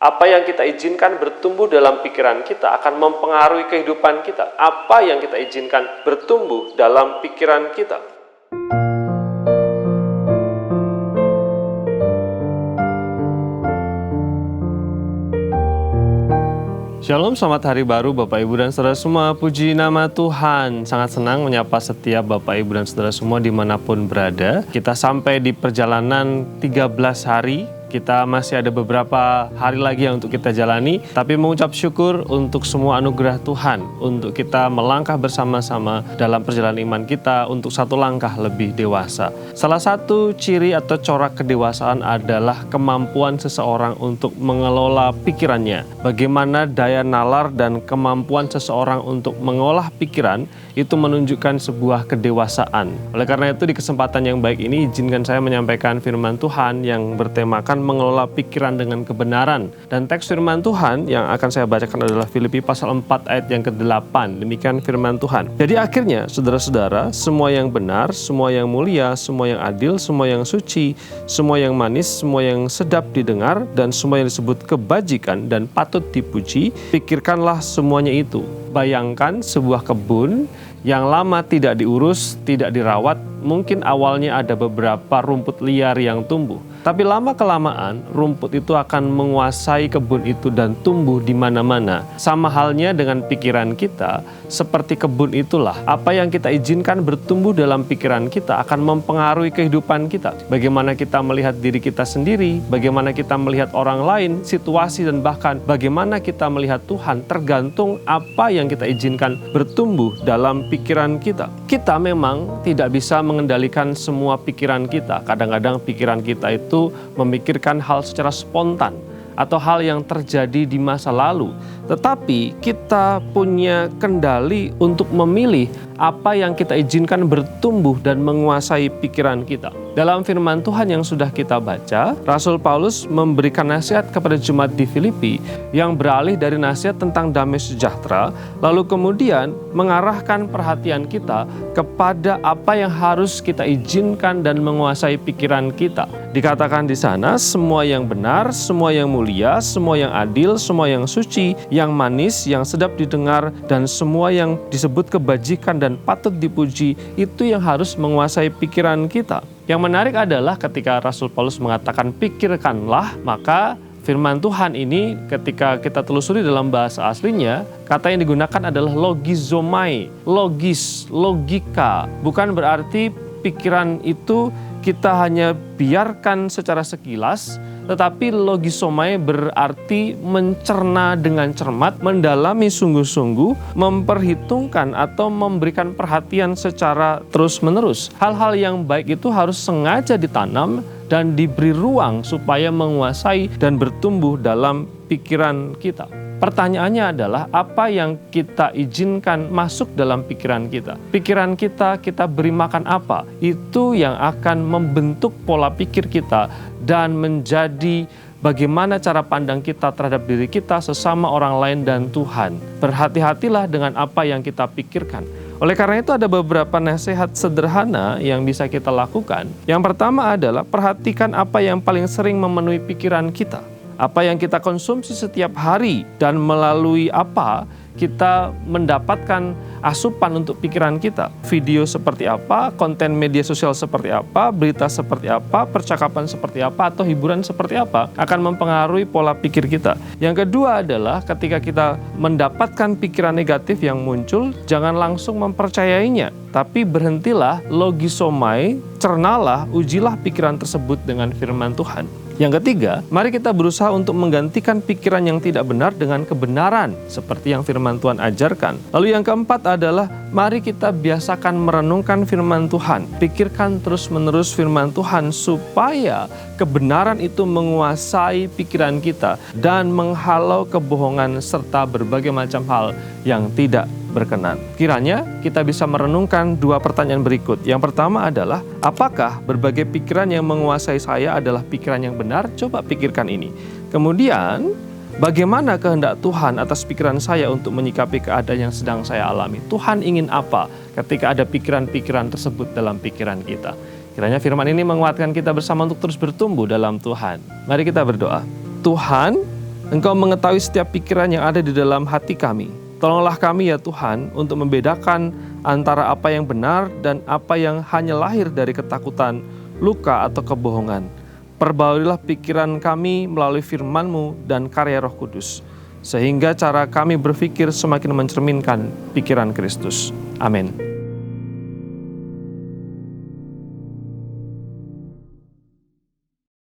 Apa yang kita izinkan bertumbuh dalam pikiran kita akan mempengaruhi kehidupan kita. Apa yang kita izinkan bertumbuh dalam pikiran kita. Shalom, selamat hari baru Bapak Ibu dan Saudara semua. Puji nama Tuhan. Sangat senang menyapa setiap Bapak Ibu dan Saudara semua dimanapun berada. Kita sampai di perjalanan 13 hari. Kita masih ada beberapa hari lagi yang untuk kita jalani, tapi mengucap syukur untuk semua anugerah Tuhan, untuk kita melangkah bersama-sama dalam perjalanan iman kita untuk satu langkah lebih dewasa. Salah satu ciri atau corak kedewasaan adalah kemampuan seseorang untuk mengelola pikirannya. Bagaimana daya nalar dan kemampuan seseorang untuk mengolah pikiran itu menunjukkan sebuah kedewasaan. Oleh karena itu, di kesempatan yang baik ini izinkan saya menyampaikan firman Tuhan yang bertemakan mengelola pikiran dengan kebenaran. Dan teks firman Tuhan yang akan saya bacakan adalah Filipi pasal 4 ayat yang ke-8. Demikian firman Tuhan. Jadi akhirnya, saudara-saudara, semua yang benar, semua yang mulia, semua yang adil, semua yang suci, semua yang manis, semua yang sedap didengar, dan semua yang disebut kebajikan dan patut dipuji, pikirkanlah semuanya itu. Bayangkan sebuah kebun yang lama tidak diurus, tidak dirawat, mungkin awalnya ada beberapa rumput liar yang tumbuh. Tapi lama-kelamaan rumput itu akan menguasai kebun itu dan tumbuh di mana-mana. Sama halnya dengan pikiran kita, seperti kebun itulah. Apa yang kita izinkan bertumbuh dalam pikiran kita akan mempengaruhi kehidupan kita. Bagaimana kita melihat diri kita sendiri, bagaimana kita melihat orang lain, situasi, dan bahkan bagaimana kita melihat Tuhan tergantung apa yang kita izinkan bertumbuh dalam pikiran kita. Kita memang tidak bisa mengendalikan semua pikiran kita. Kadang-kadang pikiran kita itu memikirkan hal secara spontan atau hal yang terjadi di masa lalu. Tetapi kita punya kendali untuk memilih apa yang kita izinkan bertumbuh dan menguasai pikiran kita. Dalam firman Tuhan yang sudah kita baca, Rasul Paulus memberikan nasihat kepada jemaat di Filipi yang beralih dari nasihat tentang damai sejahtera, lalu kemudian mengarahkan perhatian kita kepada apa yang harus kita izinkan dan menguasai pikiran kita. Dikatakan di sana, semua yang benar, semua yang mulia, semua yang adil, semua yang suci, yang manis, yang sedap didengar, dan semua yang disebut kebajikan dan patut dipuji, itu yang harus menguasai pikiran kita. Yang menarik adalah ketika Rasul Paulus mengatakan pikirkanlah, maka firman Tuhan ini ketika kita telusuri dalam bahasa aslinya, kata yang digunakan adalah logizomai, logis, logika. Bukan berarti pikiran itu kita hanya biarkan secara sekilas, tetapi logisomai berarti mencerna dengan cermat, mendalami sungguh-sungguh, memperhitungkan atau memberikan perhatian secara terus-menerus. Hal-hal yang baik itu harus sengaja ditanam dan diberi ruang supaya menguasai dan bertumbuh dalam pikiran kita. Pertanyaannya adalah apa yang kita izinkan masuk dalam pikiran kita. Pikiran kita beri makan apa? Itu yang akan membentuk pola pikir kita dan menjadi bagaimana cara pandang kita terhadap diri kita, sesama orang lain, dan Tuhan. Berhati-hatilah dengan apa yang kita pikirkan. Oleh karena itu ada beberapa nasihat sederhana yang bisa kita lakukan. Yang pertama adalah perhatikan apa yang paling sering memenuhi pikiran kita. Apa yang kita konsumsi setiap hari dan melalui apa kita mendapatkan asupan untuk pikiran kita. Video seperti apa, konten media sosial seperti apa, berita seperti apa, percakapan seperti apa, atau hiburan seperti apa akan mempengaruhi pola pikir kita. Yang kedua adalah ketika kita mendapatkan pikiran negatif yang muncul, jangan langsung mempercayainya, tapi berhentilah, logisomai, cernalah, ujilah pikiran tersebut dengan firman Tuhan. Yang ketiga, mari kita berusaha untuk menggantikan pikiran yang tidak benar dengan kebenaran, seperti yang firman Tuhan ajarkan. Lalu yang keempat adalah, mari kita biasakan merenungkan firman Tuhan. Pikirkan terus-menerus firman Tuhan, supaya kebenaran itu menguasai pikiran kita dan menghalau kebohongan serta berbagai macam hal yang tidak berkenan. Kiranya kita bisa merenungkan dua pertanyaan berikut. Yang pertama adalah, apakah berbagai pikiran yang menguasai saya adalah pikiran yang benar? Coba pikirkan ini. Kemudian, bagaimana kehendak Tuhan atas pikiran saya untuk menyikapi keadaan yang sedang saya alami? Tuhan ingin apa ketika ada pikiran-pikiran tersebut dalam pikiran kita? Kiranya firman ini menguatkan kita bersama untuk terus bertumbuh dalam Tuhan. Mari kita berdoa. Tuhan, Engkau mengetahui setiap pikiran yang ada di dalam hati kami. Tolonglah kami ya Tuhan untuk membedakan antara apa yang benar dan apa yang hanya lahir dari ketakutan, luka atau kebohongan. Perbaulilah pikiran kami melalui firman-Mu dan karya Roh Kudus, sehingga cara kami berpikir semakin mencerminkan pikiran Kristus. Amin.